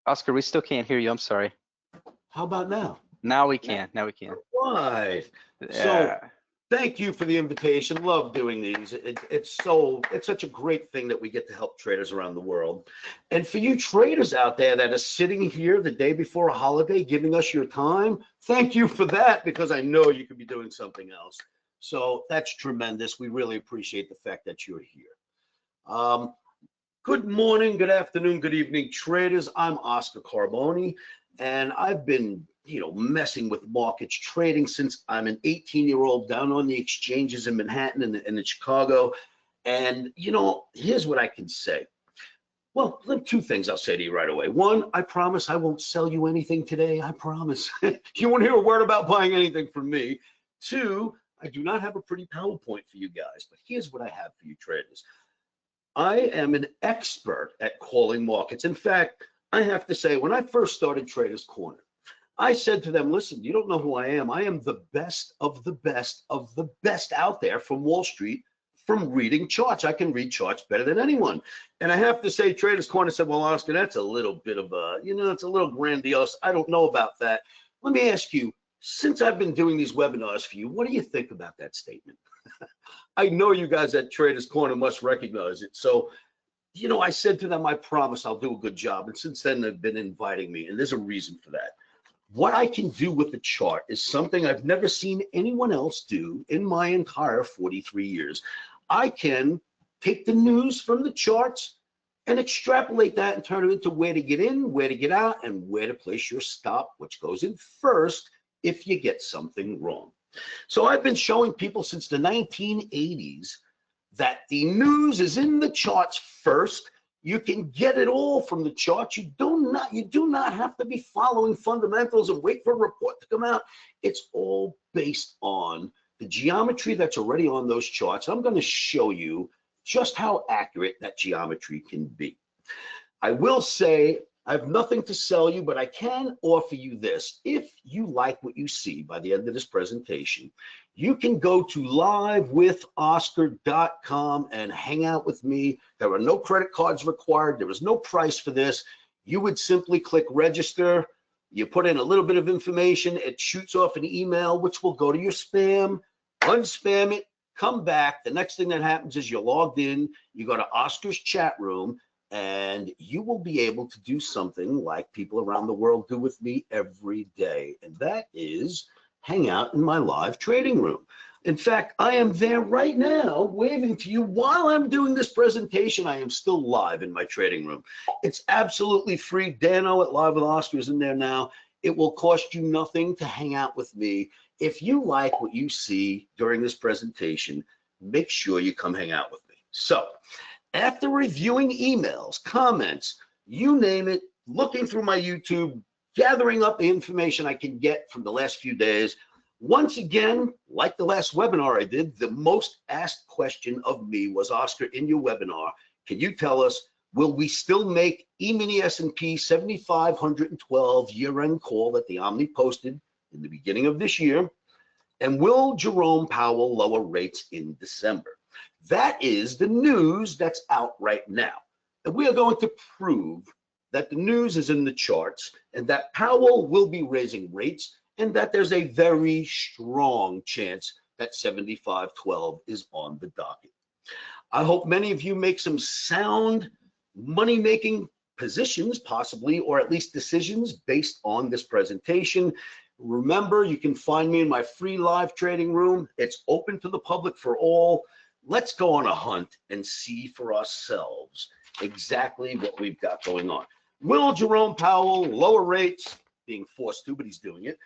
Oscar, we still can't hear you. I'm sorry. How about now? Now we can. Now we can. Right. So Yeah. thank you for the invitation. Love doing these. It's such a great thing that we get to help traders around the world. And for you traders out there that are sitting here the day before a holiday giving us your time, thank you for that, because I know you could be doing something else. So that's tremendous. We really appreciate the fact that you're here. Good morning, good afternoon, good evening, traders. I'm Oscar Carboni, and I've been, messing with markets trading since I'm an 18-year-old down on the exchanges in Manhattan and in Chicago. And, here's what I can say. Well, two things I'll say to you right away. One, I promise I won't sell you anything today. I promise. You won't hear a word about buying anything from me. Two, I do not have a pretty PowerPoint for you guys, but here's what I have for you traders. I am an expert at calling markets. In fact, I have to say, when I first started Traders Corner, I said to them, listen, you don't know who I am. I am the best of the best of the best out there from Wall Street, from reading charts. I can read charts better than anyone. And I have to say, Traders Corner said, well, Oscar, that's a little bit of a, it's a little grandiose. I don't know about that. Let me ask you, since I've been doing these webinars for you, what do you think about that statement? I know you guys at Traders Corner must recognize it. So, I said to them, I promise I'll do a good job. And since then, they've been inviting me, and there's a reason for that. What I can do with the chart is something I've never seen anyone else do in my entire 43 years. I can take the news from the charts and extrapolate that and turn it into where to get in, where to get out, and where to place your stop, which goes in first if you get something wrong. So I've been showing people since the 1980s that the news is in the charts first. You can get it all from the charts. You do not have to be following fundamentals and wait for a report to come out. It's all based on the geometry that's already on those charts. I'm going to show you just how accurate that geometry can be. I will say I have nothing to sell you, but I can offer you this. If you like what you see by the end of this presentation, you can go to livewithoscar.com and hang out with me. There are no credit cards required. There is no price for this. You would simply click register. You put in a little bit of information. It shoots off an email, which will go to your spam. Unspam it, come back. The next thing that happens is you're logged in. You go to Oscar's chat room, and you will be able to do something like people around the world do with me every day, and that is hang out in my live trading room. In fact, I am there right now waving to you while I'm doing this presentation. I am still live in my trading room. It's absolutely free. Dano at Live with Oscar is in there now. It will cost you nothing to hang out with me. If you like what you see during this presentation, make sure you come hang out with me. So, after reviewing emails, comments, you name it, looking through my YouTube, gathering up the information I can get from the last few days, once again, like the last webinar I did, the most asked question of me was, Oscar, in your webinar, can you tell us, will we still make E-mini S&P 7,512 year-end call that the Omni posted in the beginning of this year? And will Jerome Powell lower rates in December? That is the news that's out right now. And we are going to prove that the news is in the charts and that Powell will be raising rates and that there's a very strong chance that 75.12 is on the docket. I hope many of you make some sound money-making positions, possibly, or at least decisions based on this presentation. Remember, you can find me in my free live trading room. It's open to the public for all. Let's go on a hunt and see for ourselves exactly what we've got going on. Will Jerome Powell lower rates? Being forced to, but he's doing it.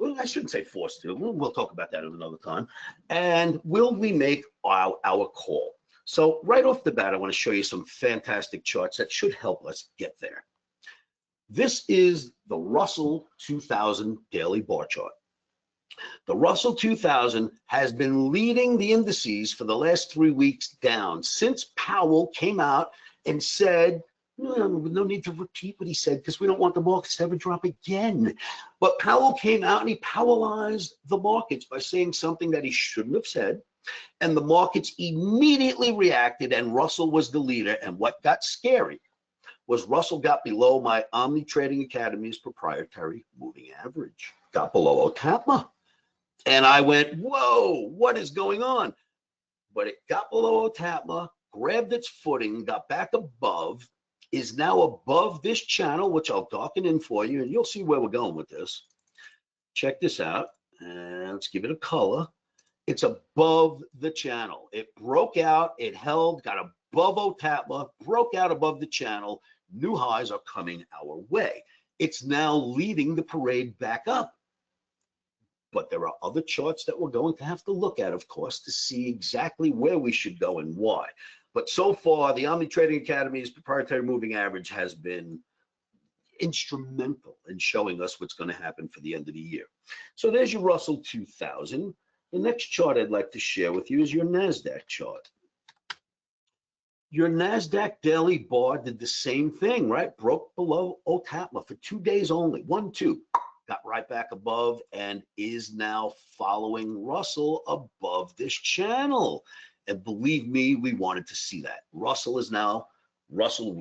Well, I shouldn't say forced to. We'll talk about that at another time. And will we make our call? So right off the bat, I want to show you some fantastic charts that should help us get there. This is the Russell 2000 daily bar chart. The Russell 2000 has been leading the indices for the last 3 weeks down since Powell came out and said, no need to repeat what he said because we don't want the markets to ever drop again. But Powell came out and he Powellized the markets by saying something that he shouldn't have said. And the markets immediately reacted and Russell was the leader. And what got scary was Russell got below my Omni Trading Academy's proprietary moving average, got below OTAPMA. And I went, whoa, what is going on? But it got below OTAPMA, grabbed its footing, got back above, is now above this channel, which I'll darken in for you, and you'll see where we're going with this. Check this out, and let's give it a color. It's above the channel. It broke out, it held, got above OTAPMA, broke out above the channel. New highs are coming our way. It's now leading the parade back up. But there are other charts that we're going to have to look at, of course, to see exactly where we should go and why. But so far, the Omni Trading Academy's proprietary moving average has been instrumental in showing us what's going to happen for the end of the year. So there's your Russell 2000. The next chart I'd like to share with you is your NASDAQ chart. Your NASDAQ daily bar did the same thing, right? Broke below OTAPMA for 2 days only, 1, 2. Got right back above and is now following Russell above this channel. And believe me, we wanted to see that. Russell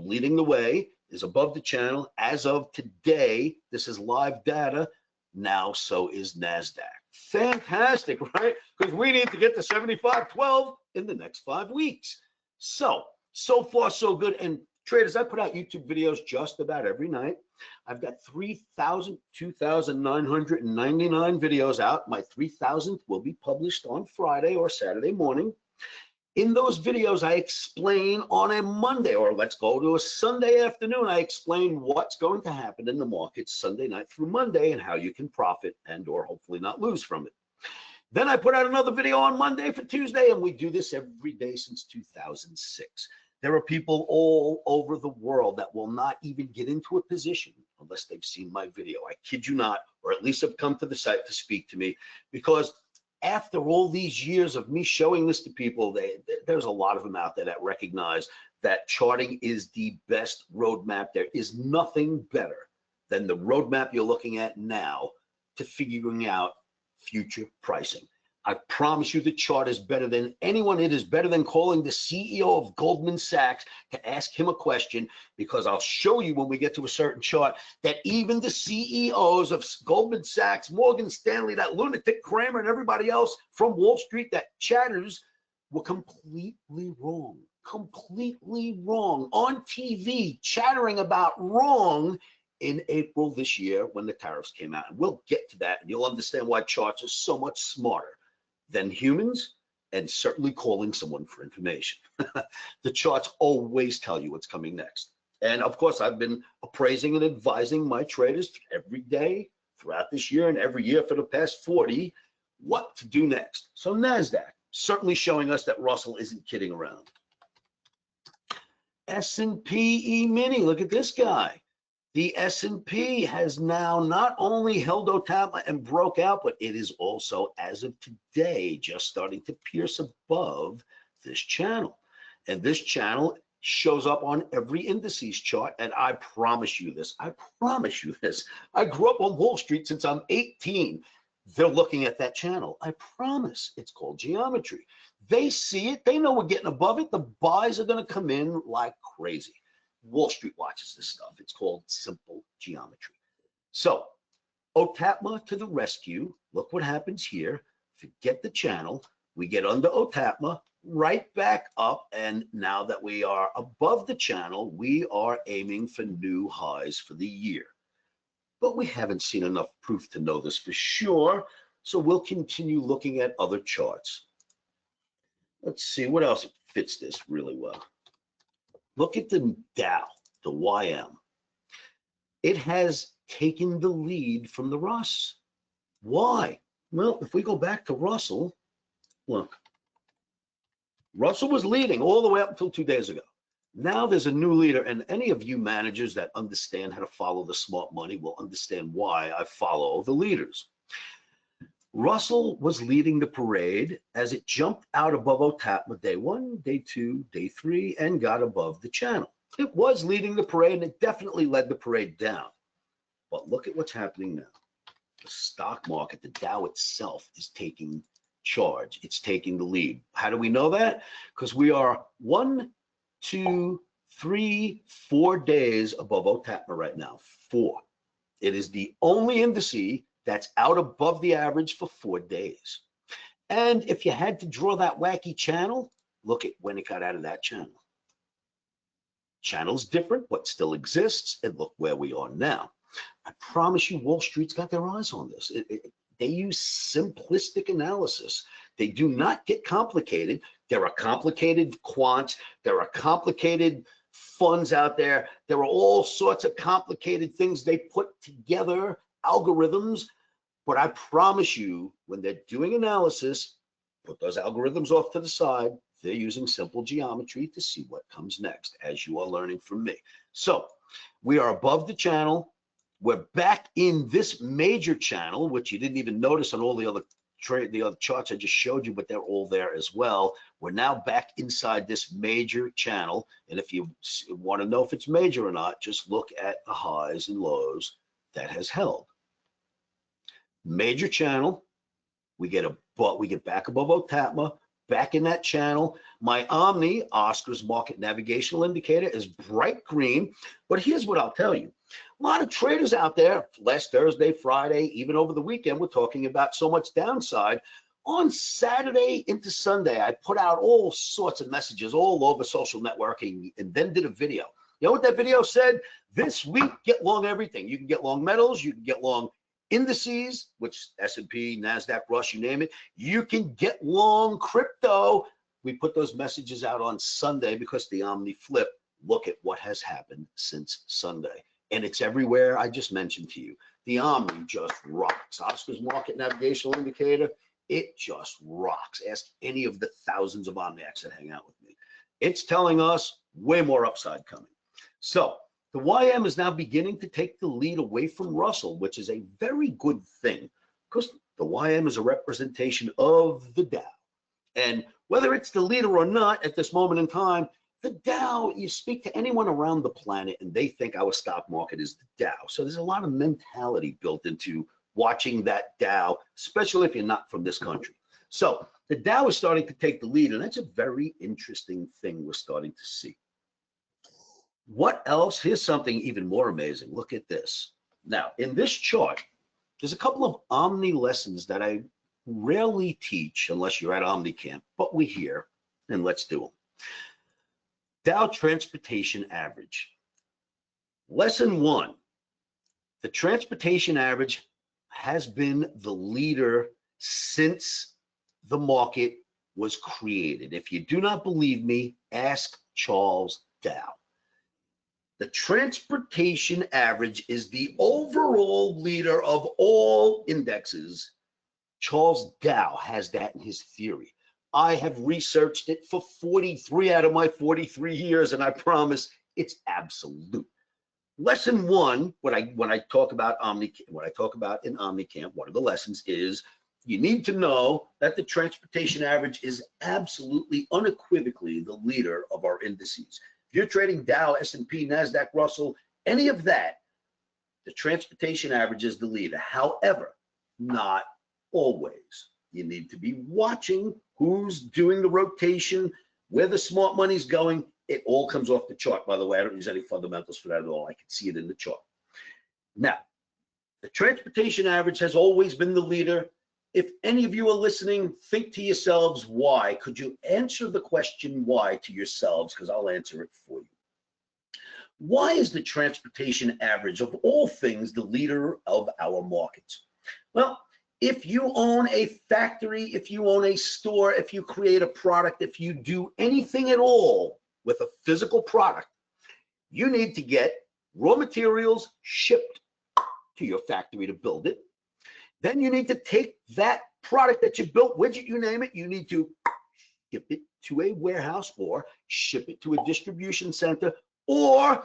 leading the way, is above the channel. As of today, this is live data. Now, so is NASDAQ. Fantastic, right? Because we need to get to 75.12 in the next 5 weeks. So far, so good. And traders, I put out YouTube videos just about every night. I've got 2,999 videos out. My 3,000th will be published on Friday or Saturday morning. In those videos, I explain on a Monday, or let's go to a Sunday afternoon, I explain what's going to happen in the markets Sunday night through Monday and how you can profit and or hopefully not lose from it. Then I put out another video on Monday for Tuesday, and we do this every day since 2006. There are people all over the world that will not even get into a position unless they've seen my video. I kid you not, or at least have come to the site to speak to me, because after all these years of me showing this to people, there's a lot of them out there that recognize that charting is the best roadmap. There is nothing better than the roadmap you're looking at now to figuring out future pricing. I promise you the chart is better than anyone. It is better than calling the CEO of Goldman Sachs to ask him a question, because I'll show you when we get to a certain chart that even the CEOs of Goldman Sachs, Morgan Stanley, that lunatic Kramer, and everybody else from Wall Street that chatters were completely wrong on TV, chattering about wrong in April this year when the tariffs came out. And we'll get to that, and you'll understand why charts are so much smarter than humans, and certainly calling someone for information. The charts always tell you what's coming next. And of course, I've been appraising and advising my traders every day throughout this year and every year for the past 40, what to do next. So NASDAQ, certainly showing us that Russell isn't kidding around. S&P E-mini, look at this guy. The S&P has now not only held OTAPMA and broke out, but it is also, as of today, just starting to pierce above this channel. And this channel shows up on every indices chart. And I promise you this. I grew up on Wall Street since I'm 18. They're looking at that channel. I promise. It's called geometry. They see it. They know we're getting above it. The buys are going to come in like crazy. Wall Street watches this stuff. It's called simple geometry. So OTAPMA to the rescue. Look what happens here. Forget the channel. We get under OTAPMA, right back up. And now that we are above the channel, we are aiming for new highs for the year. But we haven't seen enough proof to know this for sure. So we'll continue looking at other charts. Let's see what else fits this really well. Look at the Dow, the YM. It has taken the lead from the Russ. Why? Well, if we go back to Russell, look, Russell was leading all the way up until 2 days ago. Now there's a new leader, and any of you managers that understand how to follow the smart money will understand why I follow the leaders. Russell was leading the parade as it jumped out above OTAPMA day 1, day 2, day 3, and got above the channel. It was leading the parade, and it definitely led the parade down. But look at what's happening now. The stock market, the Dow itself, is taking charge. It's taking the lead. How do we know that? Because we are 1, 2, 4 days above OTAPMA right now. 4. It is the only indice that's out above the average for 4 days. And if you had to draw that wacky channel, look at when it got out of that channel. Channel's different, but still exists, and look where we are now. I promise you, Wall Street's got their eyes on this. They use simplistic analysis. They do not get complicated. There are complicated quants. There are complicated funds out there. There are all sorts of complicated things they put together, algorithms. But I promise you, when they're doing analysis, put those algorithms off to the side. They're using simple geometry to see what comes next, as you are learning from me. So we are above the channel. We're back in this major channel, which you didn't even notice on all the other charts I just showed you, but they're all there as well. We're now back inside this major channel. And if you want to know if it's major or not, just look at the highs and lows that has held. Major channel, we get back above OTAPMA, back in that channel. My Omni, Oscar's market navigational indicator, is bright green. But here's what I'll tell you. A lot of traders out there, last Thursday, Friday, even over the weekend, we're talking about so much downside. On Saturday into Sunday, I put out all sorts of messages all over social networking and then did a video. You know what that video said? This week, get long everything. You can get long metals, you can get long indices, which S&P, NASDAQ, Rush, you name it. You can get long crypto. We put those messages out on Sunday because the Omni flipped. Look at what has happened since Sunday. And it's everywhere I just mentioned to you. The Omni just rocks. Oscar's market navigational indicator, it just rocks. Ask any of the thousands of Omniacs that hang out with me. It's telling us way more upside coming. So the YM is now beginning to take the lead away from Russell, which is a very good thing because the YM is a representation of the Dow. And whether it's the leader or not at this moment in time, the Dow, you speak to anyone around the planet and they think our stock market is the Dow. So there's a lot of mentality built into watching that Dow, especially if you're not from this country. So the Dow is starting to take the lead, and that's a very interesting thing we're starting to see. What else? Here's something even more amazing. Look at this. Now, in this chart, there's a couple of Omni lessons that I rarely teach unless you're at Omni Camp, but we hear, and let's do them. Dow Transportation Average. Lesson 1, the transportation average has been the leader since the market was created. If you do not believe me, ask Charles Dow. The transportation average is the overall leader of all indexes. Charles Dow has that in his theory. I have researched it for 43 out of my 43 years, and I promise it's absolute. Lesson 1, when I talk about in Omni Camp, one of the lessons is you need to know that the transportation average is absolutely unequivocally the leader of our indices. If you're trading Dow, S&P, NASDAQ, Russell, any of that, the transportation average is the leader. However, not always. You need to be watching who's doing the rotation, where the smart money's going. It all comes off the chart, by the way. I don't use any fundamentals for that at all. I can see it in the chart. Now, the transportation average has always been the leader. If any of you are listening, think to yourselves, why? Could you answer the question why to yourselves? Because I'll answer it for you. Why is the transportation average of all things the leader of our markets? Well, if you own a factory, if you own a store, if you create a product, if you do anything at all with a physical product, you need to get raw materials shipped to your factory to build it. Then you need to take that product that you built, widget, you name it, you need to ship it to a warehouse or ship it to a distribution center, or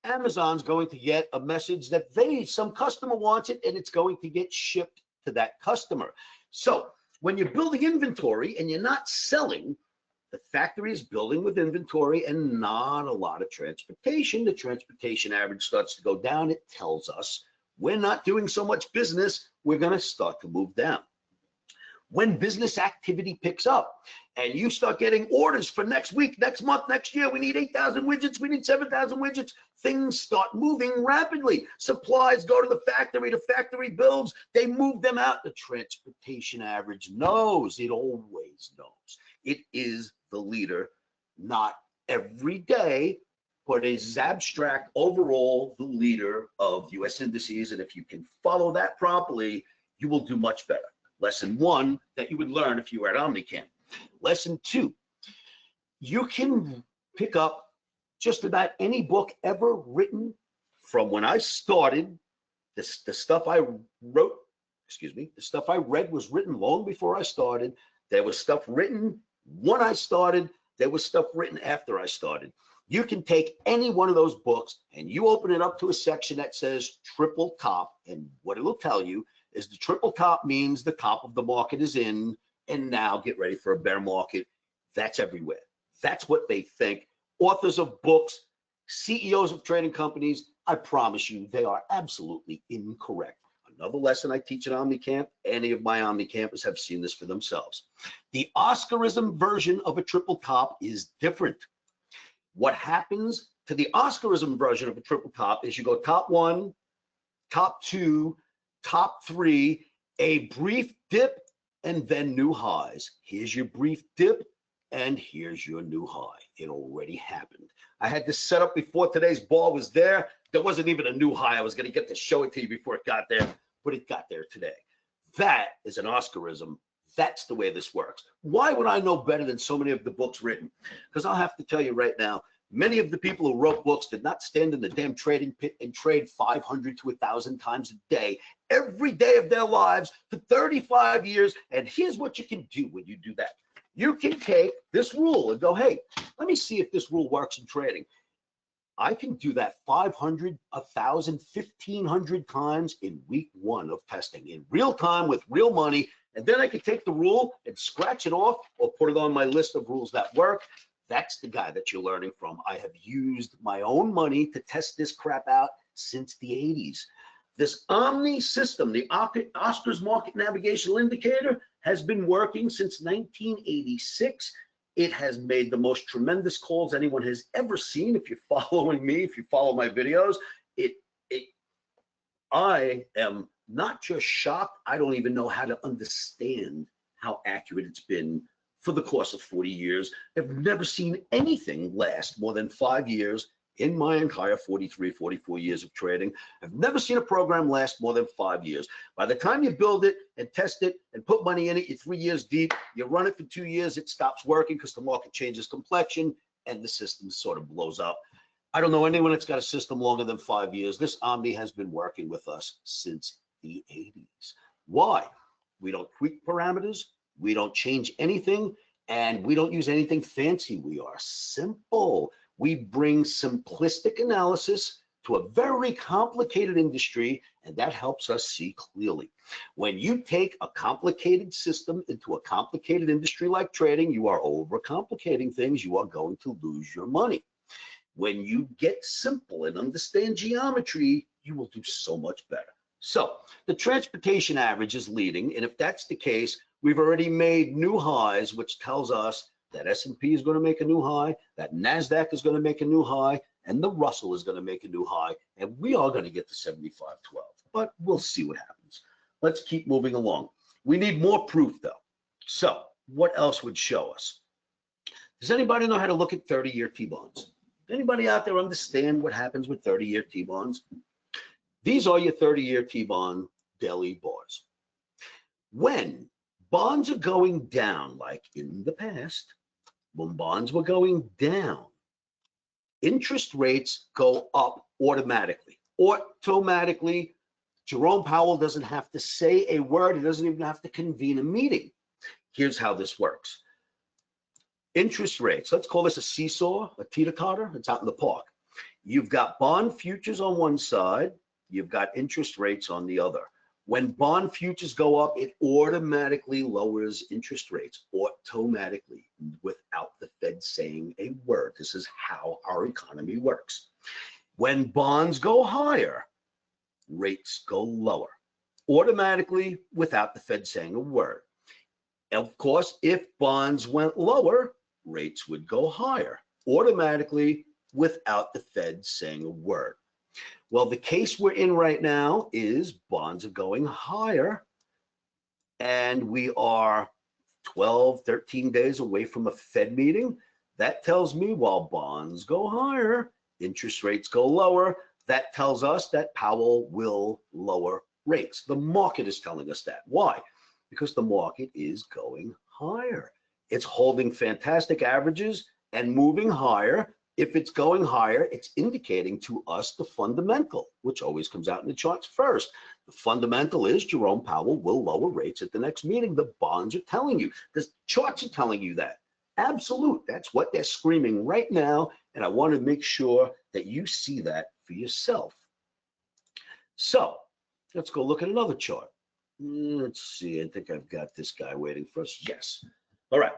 Amazon's going to get a message that some customer wants it and it's going to get shipped to that customer. So when you're building inventory and you're not selling, the factory is building with inventory and not a lot of transportation. The transportation average starts to go down. It tells us we're not doing so much business. We're going to start to move down. When business activity picks up and you start getting orders for next week, next month, next year, we need 8,000 widgets, we need 7,000 widgets, things start moving rapidly. Supplies go to the factory builds, they move them out. The transportation average knows, it always knows. It is the leader, not every day, but is abstract overall the leader of US indices. And if you can follow that properly, you will do much better. Lesson 1 that you would learn if you were at OmniCamp. Lesson 2, you can pick up just about any book ever written from when I started. The stuff I wrote, the stuff I read was written long before I started. There was stuff written when I started. There was stuff written after I started. You can take any one of those books and you open it up to a section that says triple top, and what it'll tell you is the triple top means the top of the market is in, and now get ready for a bear market. That's everywhere. That's what they think. Authors of books, CEOs of trading companies, I promise you, they are absolutely incorrect. Another lesson I teach at OmniCamp, any of my Omni campers have seen this for themselves. The Oscarism version of a triple top is different. What happens to the Oscarism version of a triple top is you go top 1, top 2, top 3, a brief dip, and then new highs. Here's your brief dip, and here's your new high. It already happened. I had this set up before today's ball was there. There wasn't even a new high. I was going to get to show it to you before it got there, but it got there today. That is an Oscarism. That's the way this works. Why would I know better than so many of the books written? Because I'll have to tell you right now, many of the people who wrote books did not stand in the damn trading pit and trade 500 to 1,000 times a day, every day of their lives for 35 years. And here's what you can do when you do that. You can take this rule and go, hey, let me see if this rule works in trading. I can do that 500, 1,000, 1,500 times in week 1 of testing in real time with real money. And then I can take the rule and scratch it off or put it on my list of rules that work. That's the guy that you're learning from. I have used my own money to test this crap out since the 80s. This Omni system, the Oscars Market Navigational Indicator, has been working since 1986. It has made the most tremendous calls anyone has ever seen. If you're following me, if you follow my videos, I am not just shocked, I don't even know how to understand how accurate it's been for the course of 40 years. I've never seen anything last more than 5 years in my entire 43, 44 years of trading. I've never seen a program last more than 5 years. By the time you build it and test it and put money in it, you're 3 years deep, you run it for 2 years, it stops working because the market changes complexion and the system sort of blows up. I don't know anyone that's got a system longer than 5 years. This Omni has been working with us since the 80s. Why? We don't tweak parameters, we don't change anything, and we don't use anything fancy. We are simple. We bring simplistic analysis to a very complicated industry, and that helps us see clearly. When you take a complicated system into a complicated industry like trading, you are overcomplicating things, you are going to lose your money. When you get simple and understand geometry, you will do so much better. So the transportation average is leading, and if that's the case, we've already made new highs, which tells us that S&P is going to make a new high, that NASDAQ is going to make a new high, and the Russell is going to make a new high, and we are going to get to 75.12, but we'll see what happens. Let's keep moving along. We need more proof, though. So what else would show us? Does anybody know how to look at 30-year T-bonds? Anybody out there understand what happens with 30-year T-bonds? These are your 30-year T-bond daily bars. When bonds are going down, like in the past, when bonds were going down, interest rates go up automatically. Automatically, Jerome Powell doesn't have to say a word. He doesn't even have to convene a meeting. Here's how this works. Interest rates, let's call this a seesaw, a teeter-totter. It's out in the park. You've got bond futures on one side. You've got interest rates on the other. When bond futures go up, it automatically lowers interest rates, automatically, without the Fed saying a word. This is how our economy works. When bonds go higher, rates go lower, automatically, without the Fed saying a word. Of course, if bonds went lower, rates would go higher automatically without the Fed saying a word. Well, the case we're in right now is bonds are going higher, and we are 12, 13 days away from a Fed meeting. That tells me while bonds go higher, interest rates go lower. That tells us that Powell will lower rates. The market is telling us that. Why? Because the market is going higher. It's holding fantastic averages and moving higher. If it's going higher, it's indicating to us the fundamental, which always comes out in the charts first. The fundamental is Jerome Powell will lower rates at the next meeting. The bonds are telling you. The charts are telling you that. Absolute. That's what they're screaming right now. And I want to make sure that you see that for yourself. So let's go look at another chart. Let's see. I think I've got this guy waiting for us. Yes. All right.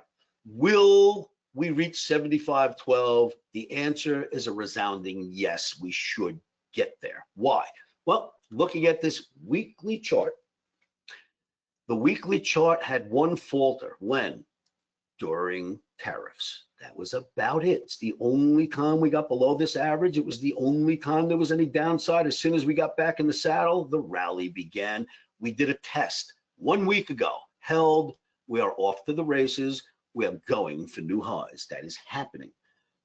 Will we reach 75.12? The answer is a resounding yes, we should get there. Why? Well, looking at this weekly chart, the weekly chart had one falter. When? During tariffs. That was about it. It's the only time we got below this average. It was the only time there was any downside. As soon as we got back in the saddle, the rally began. We did a test 1 week ago, held. We are off to the races. We are going for new highs. That is happening.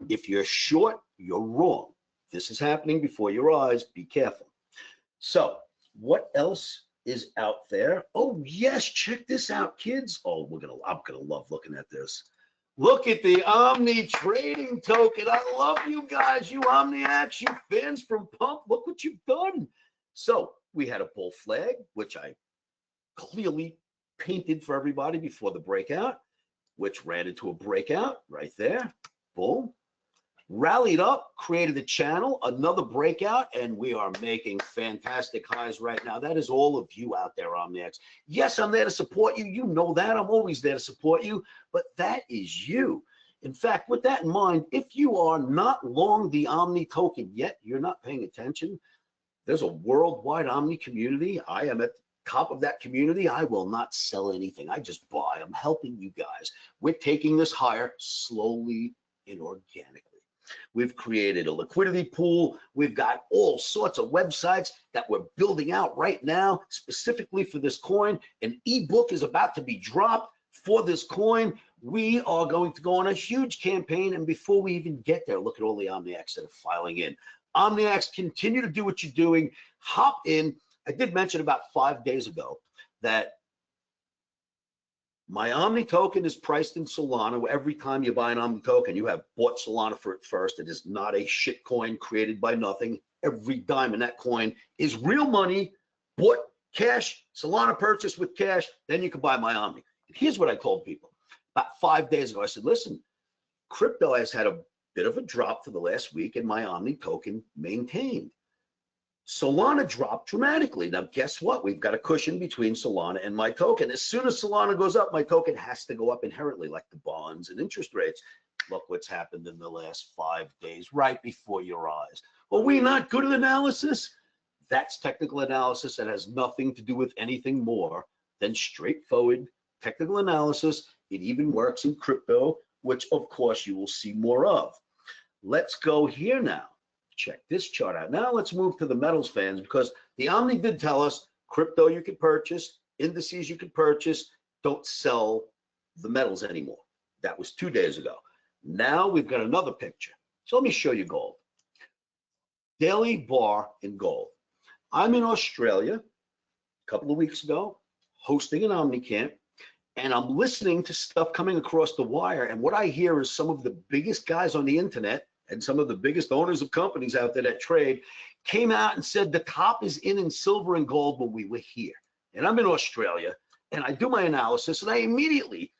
If you're short, you're wrong. This is happening before your eyes. Be careful. So what else is out there? Oh yes, check this out, kids. Oh, I'm gonna love looking at this. Look at the Omni trading token. I love you guys, you Omniacs, you fans from Pump. Look what you've done. So we had a bull flag, which I clearly painted for everybody before the breakout, which ran into a breakout right there. Boom. Rallied up, created a channel, another breakout, and we are making fantastic highs right now. That is all of you out there, Omniacs. Yes, I'm there to support you. You know that. I'm always there to support you, but that is you. In fact, with that in mind, if you are not long the Omni token yet, you're not paying attention. There's a worldwide Omni community. I am at the top of that community. I will not sell anything. I just buy. I'm helping you guys. We're taking this higher slowly and organically. We've created a liquidity pool. We've got all sorts of websites that we're building out right now specifically for this coin. An ebook is about to be dropped for this coin. We are going to go on a huge campaign. And before we even get there, look at all the Omniacs that are filing in. Omniacs, continue to do what you're doing. Hop in. I did mention about 5 days ago that my Omni token is priced in Solana. Every time you buy an Omni token, you have bought Solana for it first. It is not a shit coin created by nothing. Every dime in that coin is real money, bought cash, Solana purchase with cash, then you can buy my Omni. And here's what I told people about 5 days ago. I said, listen, crypto has had a bit of a drop for the last week and my Omni token maintained. Solana dropped dramatically. Now, guess what? We've got a cushion between Solana and my token. As soon as Solana goes up, my token has to go up inherently, like the bonds and interest rates. Look what's happened in the last 5 days, right before your eyes. Are we not good at analysis? That's technical analysis that has nothing to do with anything more than straightforward technical analysis. It even works in crypto, which of course you will see more of. Let's go here now. Check this chart out. Now let's move to the metals fans, because the Omni did tell us crypto you can purchase, indices you can purchase, don't sell the metals anymore. That was 2 days ago. Now we've got another picture. So let me show you gold. Daily bar in gold. I'm in Australia a couple of weeks ago hosting an Omni camp, and I'm listening to stuff coming across the wire, and what I hear is some of the biggest guys on the internet and some of the biggest owners of companies out there that trade came out and said the top is in silver and gold when we were here. And I'm in Australia, and I do my analysis, and I immediately,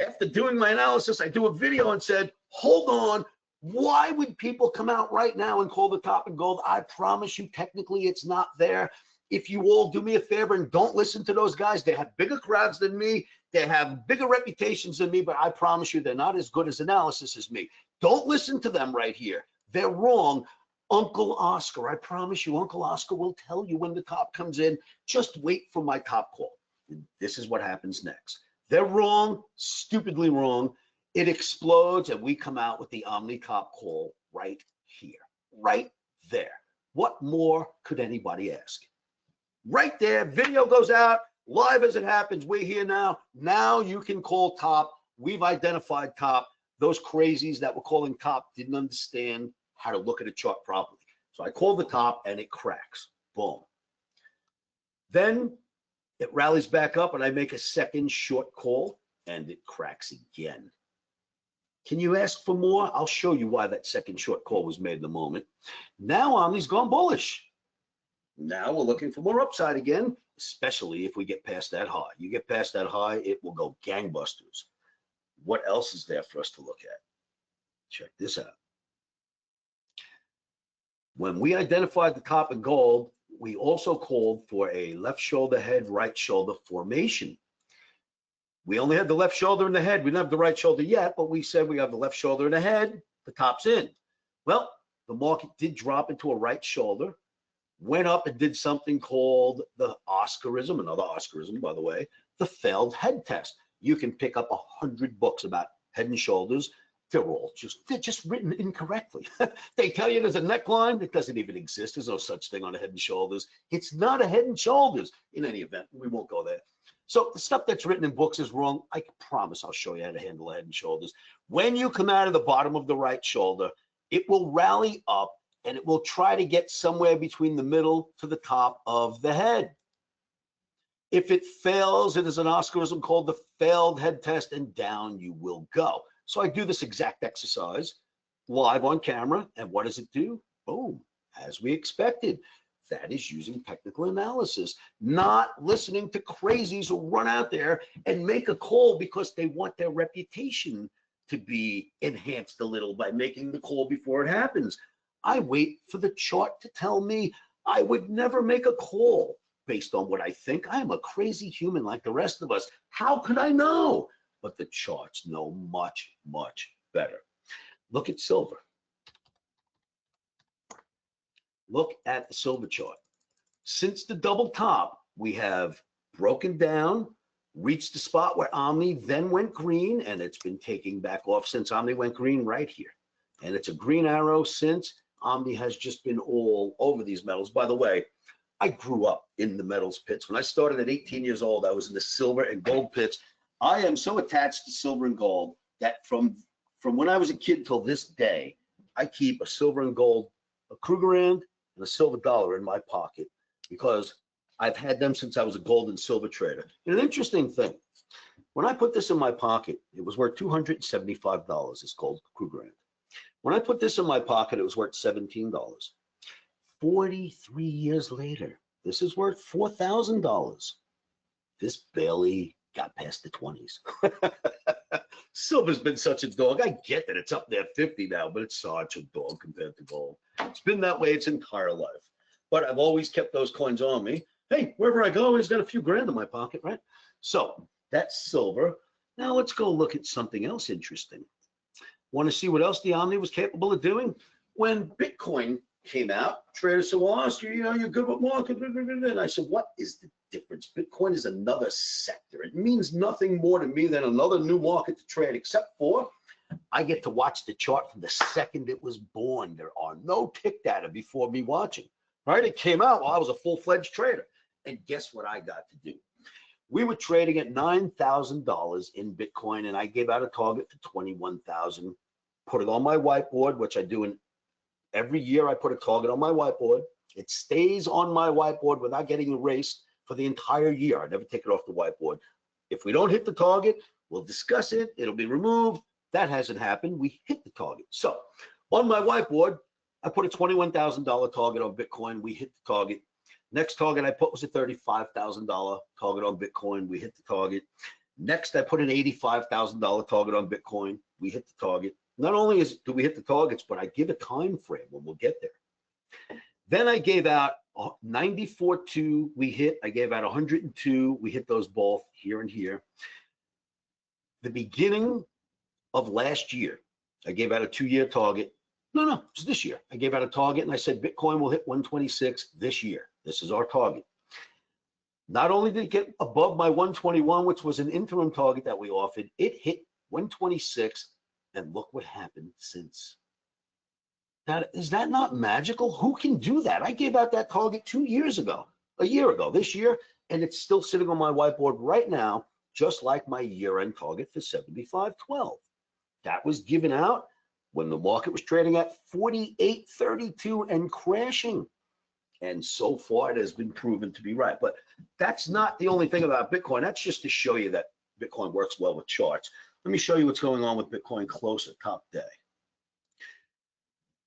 after doing my analysis, I do a video and said, hold on, why would people come out right now and call the top in gold? I promise you, technically, it's not there. If you all do me a favor and don't listen to those guys, they have bigger crowds than me, they have bigger reputations than me, but I promise you, they're not as good as analysis as me. Don't listen to them right here. They're wrong. Uncle Oscar, I promise you, Uncle Oscar will tell you when the top comes in. Just wait for my top call. And this is what happens next. They're wrong, stupidly wrong. It explodes and we come out with the Omni top call right here, right there. What more could anybody ask? Right there, video goes out, live as it happens. We're here now. Now you can call top. We've identified top. Those crazies that were calling top didn't understand how to look at a chart properly. So I call the top and it cracks. Boom. Then it rallies back up and I make a second short call and it cracks again. Can you ask for more? I'll show you why that second short call was made in a moment. Now Omni's gone bullish. Now we're looking for more upside again, especially if we get past that high. You get past that high, it will go gangbusters. What else is there for us to look at? Check this out. When we identified the top in gold, we also called for a left shoulder head, right shoulder formation. We only had the left shoulder and the head. We didn't have the right shoulder yet, but we said we have the left shoulder and the head, the top's in. Well, the market did drop into a right shoulder, went up and did something called the Oscarism, another Oscarism, by the way, the failed head test. You can pick up 100 books about head and shoulders. They're just written incorrectly. They tell you there's a neckline that doesn't even exist. There's no such thing on a head and shoulders. It's not a head and shoulders. In any event, we won't go there. So the stuff that's written in books is wrong. I promise I'll show you how to handle a head and shoulders. When you come out of the bottom of the right shoulder, it will rally up and it will try to get somewhere between the middle to the top of the head. If it fails, it is an Oscarism called the failed head test, and down you will go. So I do this exact exercise live on camera, and what does it do? Boom, as we expected. That is using technical analysis, not listening to crazies who run out there and make a call because they want their reputation to be enhanced a little by making the call before it happens. I wait for the chart to tell me. I would never make a call based on what I think. I am a crazy human like the rest of us. How could I know? But the charts know much, much better. Look at silver. Look at the silver chart. Since the double top, we have broken down, reached the spot where Omni then went green, and it's been taking back off since Omni went green right here. And it's a green arrow since Omni has just been all over these metals. By the way, I grew up in the metals pits. When I started at 18 years old, I was in the silver and gold pits. I am so attached to silver and gold that from when I was a kid till this day, I keep a silver and gold, a Krugerrand and a silver dollar in my pocket because I've had them since I was a gold and silver trader. And an interesting thing, when I put this in my pocket, it was worth $275, this gold Krugerrand. When I put this in my pocket, it was worth $17. 43 years later, this is worth $4,000. This barely got past the 20s. Silver's been such a dog. I get that it's up there 50 now, but it's such a dog compared to gold. It's been that way its entire life. But I've always kept those coins on me. Hey, wherever I go, I always got a few grand in my pocket, right? So that's silver. Now let's go look at something else interesting. Want to see what else the Omni was capable of doing? When Bitcoin came out, traders said, well, Oscar, you're good with market. And I said, what is the difference? Bitcoin is another sector. It means nothing more to me than another new market to trade, except for I get to watch the chart from the second it was born. There are no tick data before me watching, right? It came out while I was a full-fledged trader. And guess what I got to do? We were trading at $9,000 in Bitcoin, and I gave out a target for 21,000. Put it on my whiteboard, which I do in every year. I put a target on my whiteboard. It stays on my whiteboard without getting erased for the entire year. I never take it off the whiteboard. If we don't hit the target, we'll discuss it. It'll be removed. That hasn't happened. We hit the target. So on my whiteboard, I put a $21,000 target on Bitcoin. We hit the target. Next target I put was a $35,000 target on Bitcoin. We hit the target. Next, I put an $85,000 target on Bitcoin. We hit the target. Not only do we hit the targets, but I give a time frame when we'll get there. Then I gave out 94.2, we hit. I gave out 102, we hit those both here and here. The beginning of last year, I gave out a 2-year target. No, it's this year. I gave out a target and I said Bitcoin will hit 126 this year. This is our target. Not only did it get above my 121, which was an interim target that we offered, it hit 126, and look what happened since. Now, is that not magical? Who can do that? I gave out that target 2 years ago, a year ago, this year, and it's still sitting on my whiteboard right now, just like my year-end target for 75.12. That was given out when the market was trading at 48.32 and crashing. And so far, it has been proven to be right. But that's not the only thing about Bitcoin. That's just to show you that Bitcoin works well with charts. Let me show you what's going on with Bitcoin closer, top day.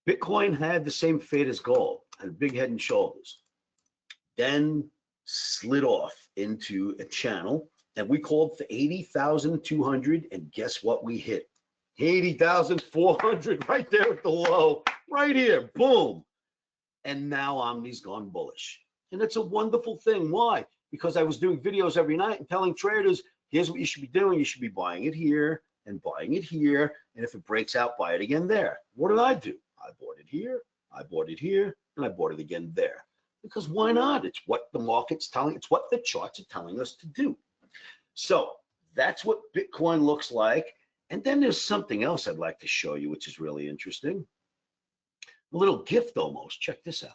Bitcoin had the same fate as gold, had a big head and shoulders, then slid off into a channel, and we called for 80,200, and guess what we hit? 80,400 right there at the low, right here, boom. And now Omni's gone bullish. And it's a wonderful thing. Why? Because I was doing videos every night and telling traders, here's what you should be doing. You should be buying it here and buying it here. And if it breaks out, buy it again there. What did I do? I bought it here, I bought it here, and I bought it again there. Because why not? It's what the market's telling, it's what the charts are telling us to do. So that's what Bitcoin looks like. And then there's something else I'd like to show you, which is really interesting. A little gift almost. Check this out.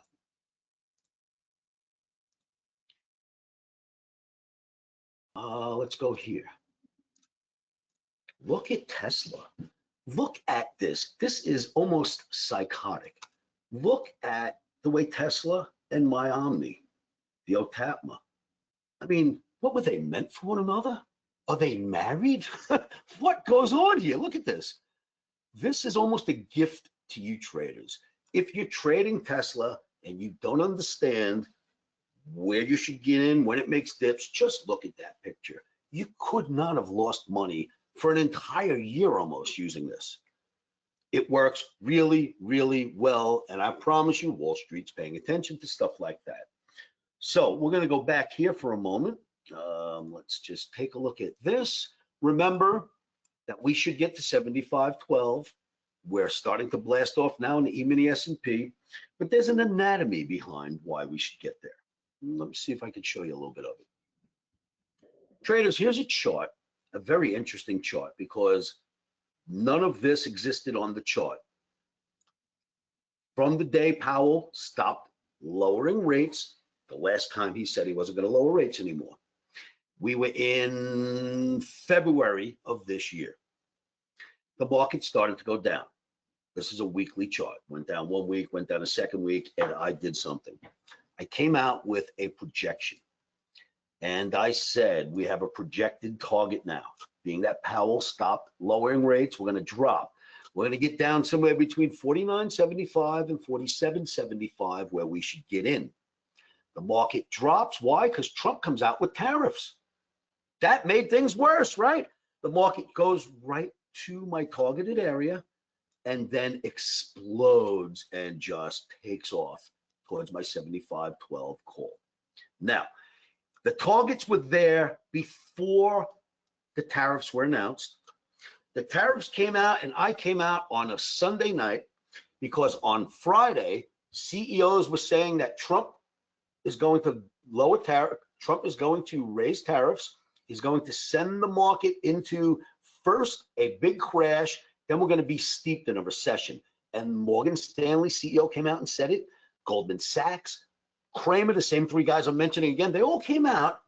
Let's go here. Look at Tesla. Look at this. This is almost psychotic. Look at the way Tesla and my Omni, the OTAPMA. I mean, what were they meant for one another? Are they married? What goes on here? Look at this. This is almost a gift to you traders. If you're trading Tesla and you don't understand where you should get in, when it makes dips, just look at that picture. You could not have lost money for an entire year almost using this. It works really, really well. And I promise you, Wall Street's paying attention to stuff like that. So we're going to go back here for a moment. Let's just take a look at this. Remember that we should get to 75.12. We're starting to blast off now in the E-mini S&P, but there's an anatomy behind why we should get there. Let me see if I can show you a little bit of it. Traders, here's a chart, a very interesting chart, because none of this existed on the chart. From the day Powell stopped lowering rates, the last time he said he wasn't going to lower rates anymore, we were in February of this year. The market started to go down. This is a weekly chart. Went down 1 week, went down a second week, and I did something. I came out with a projection. And I said, we have a projected target now, being that Powell stopped lowering rates, we're going to drop. We're going to get down somewhere between 49.75 and 47.75 where we should get in. The market drops. Why? Because Trump comes out with tariffs. That made things worse, right? The market goes right to my targeted area and then explodes and just takes off towards my 75.12 call. Now, the targets were there before the tariffs were announced. The tariffs came out and I came out on a Sunday night because on Friday, CEOs were saying that Trump is going to lower tariff. Trump is going to raise tariffs. He's going to send the market into first a big crash, then we're going to be steeped in a recession. And Morgan Stanley CEO came out and said it. Goldman Sachs, Kramer, the same three guys I'm mentioning again, they all came out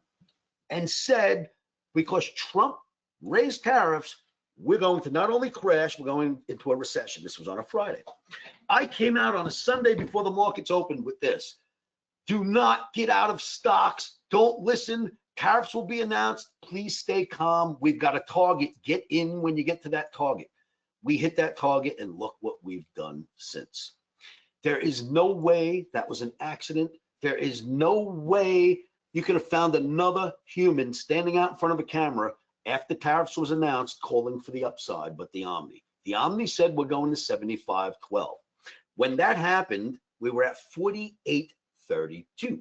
and said, because Trump raised tariffs, we're going to not only crash, we're going into a recession. This was on a Friday. I came out on a Sunday before the markets opened with this. Do not get out of stocks. Don't listen. Tariffs will be announced. Please stay calm. We've got a target. Get in when you get to that target. We hit that target and look what we've done since. There is no way that was an accident. There is no way you could have found another human standing out in front of a camera after tariffs was announced calling for the upside, but the Omni. The Omni said we're going to 75.12. When that happened, we were at 48.32.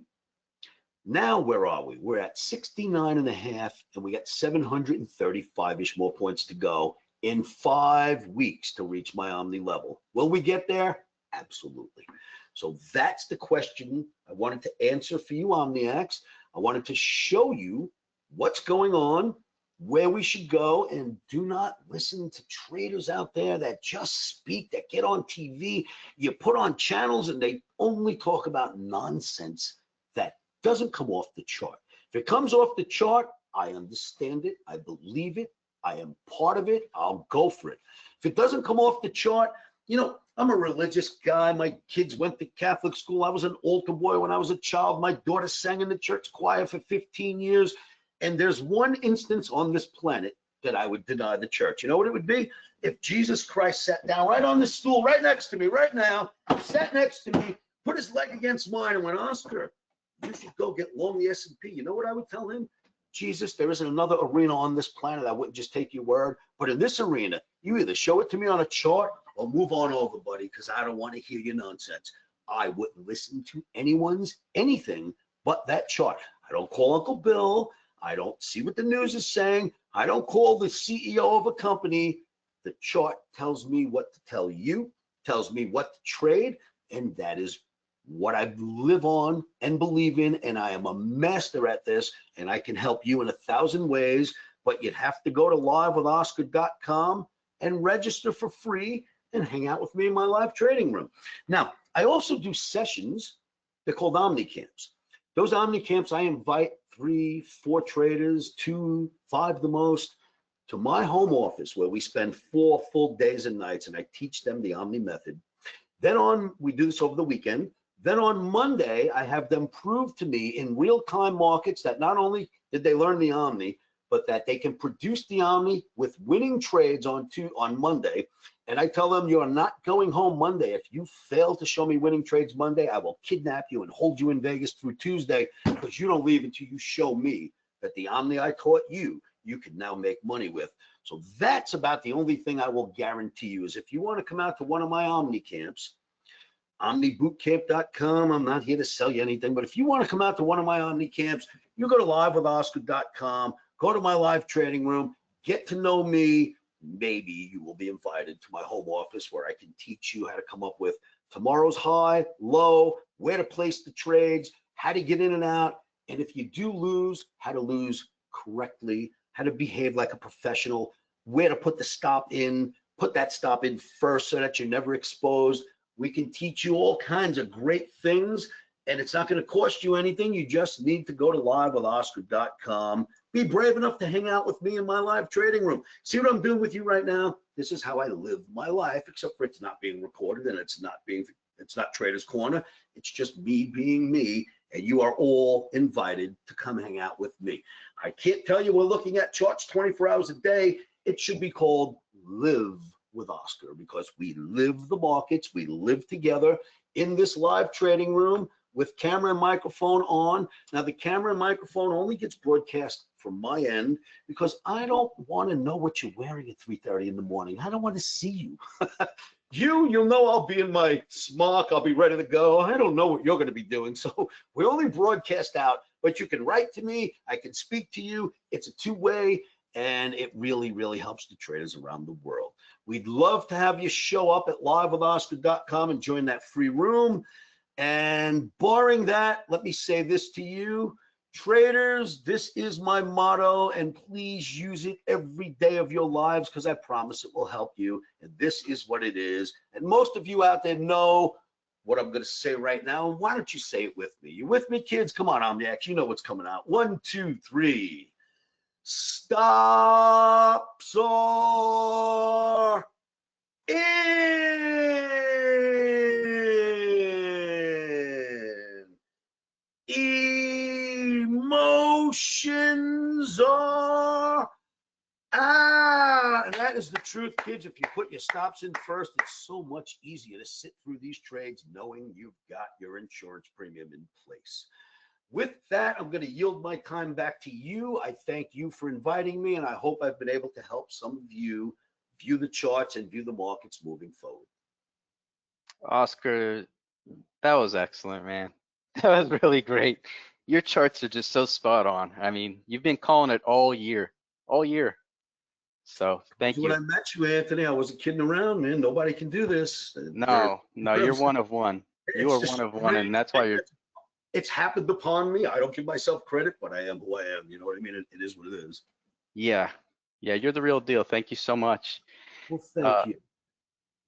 Now, where are we? We're at 69.5, and we got 735-ish more points to go in 5 weeks to reach my Omni level. Will we get there? Absolutely. So that's the question I wanted to answer for you, Omniacs. I wanted to show you what's going on, where we should go, and do not listen to traders out there that just speak, that get on TV. You put on channels and they only talk about nonsense that doesn't come off the chart. If it comes off the chart, I understand it, I believe it, I am part of it, I'll go for it. If it doesn't come off the chart, you know, I'm a religious guy. My kids went to Catholic school. I was an altar boy when I was a child. My daughter sang in the church choir for 15 years. And there's one instance on this planet that I would deny the church. You know what it would be? If Jesus Christ sat down right on this stool right next to me right now, sat next to me, put his leg against mine and went, Oscar, you should go get long the S&P. You know what I would tell him? Jesus, there isn't another arena on this planet. I wouldn't just take your word. But in this arena, you either show it to me on a chart or move on over, buddy, because I don't want to hear your nonsense. I wouldn't listen to anyone's anything but that chart. I don't call Uncle Bill. I don't see what the news is saying. I don't call the CEO of a company. The chart tells me what to tell you, tells me what to trade, and that is what I live on and believe in, and I am a master at this, and I can help you in 1,000 ways, but you'd have to go to livewithoscar.com and register for free and hang out with me in my live trading room. Now, I also do sessions. They're called Omni camps. Those Omni camps, I invite 3, 4 traders, 2, 5 the most, to my home office where we spend 4 full days and nights, and I teach them the Omni method. Then we do this over the weekend. Then on Monday, I have them prove to me in real-time markets that not only did they learn the Omni, but that they can produce the Omni with winning trades on Monday. And I tell them, you're not going home Monday. If you fail to show me winning trades Monday, I will kidnap you and hold you in Vegas through Tuesday, because you don't leave until you show me that the Omni I taught you, you can now make money with. So that's about the only thing I will guarantee you is if you want to come out to one of my Omni camps, omnibootcamp.com. I'm not here to sell you anything, but if you want to come out to one of my Omni camps, you go to livewithoscar.com, go to my live trading room, get to know me. Maybe you will be invited to my home office where I can teach you how to come up with tomorrow's high, low, where to place the trades, how to get in and out, and if you do lose, how to lose correctly, how to behave like a professional, where to put the stop in, put that stop in first so that you're never exposed. We can teach you all kinds of great things, and it's not going to cost you anything. You just need to go to livewithoscar.com. Be brave enough to hang out with me in my live trading room. See what I'm doing with you right now? This is how I live my life, except for it's not being recorded and it's not Trader's Corner. It's just me being me, and you are all invited to come hang out with me. I can't tell you we're looking at charts 24 hours a day. It should be called Live with Oscar, because we live the markets, we live together in this live trading room with camera and microphone on. Now the camera and microphone only gets broadcast from my end because I don't want to know what you're wearing at 3:30 in the morning. I don't want to see you. You'll know I'll be in my smock, I'll be ready to go. I don't know what you're going to be doing. So we only broadcast out, but you can write to me, I can speak to you. It's a two-way, and it really, really helps the traders around the world. We'd love to have you show up at livewithoscar.com and join that free room. And barring that, let me say this to you, traders, this is my motto, and please use it every day of your lives, because I promise it will help you. And this is what it is. And most of you out there know what I'm going to say right now. Why don't you say it with me? You with me, kids? Come on, Omniacs, you know what's coming out. 1, 2, 3. Stops are in. Emotions are out. And that is the truth, kids. If you put your stops in first, it's so much easier to sit through these trades knowing you've got your insurance premium in place. With that, I'm going to yield my time back to you. I thank you for inviting me, and I hope I've been able to help some of you view the charts and view the markets moving forward. Oscar, that was excellent, man. That was really great. Your charts are just so spot on. I mean, you've been calling it all year. So thank you. When I met you, Anthony, I wasn't kidding around, man. Nobody can do this. No, you're one of one. You are one of one, and that's why you're It's happened upon me. I don't give myself credit, but I am who I am. You know what I mean? It is what it is. Yeah. Yeah, you're the real deal. Thank you so much. Well, Uh, thank you.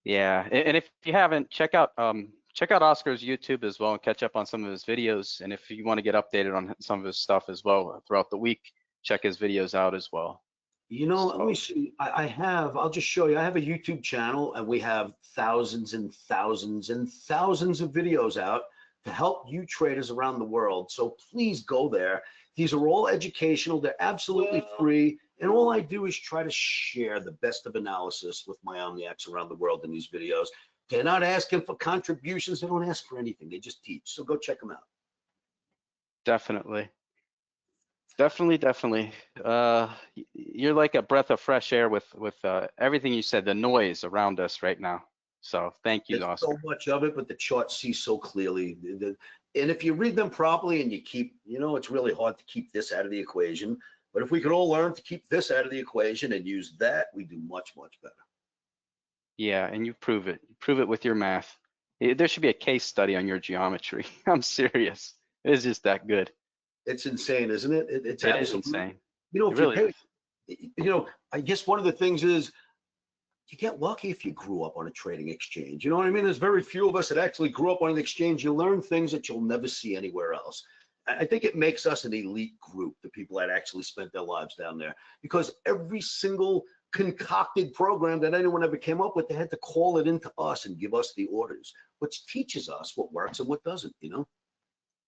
yeah, and if you haven't, check out Oscar's YouTube as well and catch up on some of his videos. And if you want to get updated on some of his stuff as well throughout the week, check his videos out as well. You know, let me So see. I'll just show you. I have a YouTube channel and we have thousands and thousands and thousands of videos out to help you traders around the world. So please go there. These are all educational. They're absolutely free. And all I do is try to share the best of analysis with my Omniacs around the world in these videos. They're not asking for contributions. They don't ask for anything. They just teach. So go check them out. definitely. Definitely. You're like a breath of fresh air with everything you said, the noise around us right now. So thank you, There's so Oscar. much of it, but the charts see so clearly. And if you read them properly and you keep, you know, it's really hard to keep this out of the equation. But if we could all learn to keep this out of the equation and use that, we do much, much better. Yeah, and you prove it. You prove it with your math. There should be a case study on your geometry. I'm serious. It's just that good. It's insane, isn't it? It's It is absolutely, insane. you know, It if you really pay, is. you know, I guess one of the things is you get lucky if you grew up on a trading exchange. You know what I mean? There's very few of us that actually grew up on an exchange. You learn things that you'll never see anywhere else. I think it makes us an elite group, the people that actually spent their lives down there, because every single concocted program that anyone ever came up with, they had to call it into us and give us the orders, which teaches us what works and what doesn't, you know?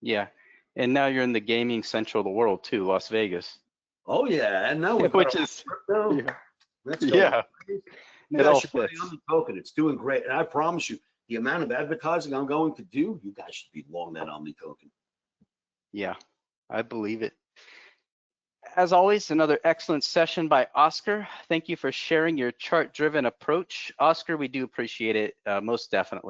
Yeah. And now you're in the gaming central of the world too, Las Vegas. Oh yeah, and now we've got Which a is, crypto. yeah, Let's go. yeah, You it guys all should buy fits. Omni token. It's doing great. And I promise you, the amount of advertising I'm going to do, you guys should be long that Omni token. Yeah, I believe it. As always, another excellent session by Oscar. Thank you for sharing your chart-driven approach. Oscar, we do appreciate it, most definitely.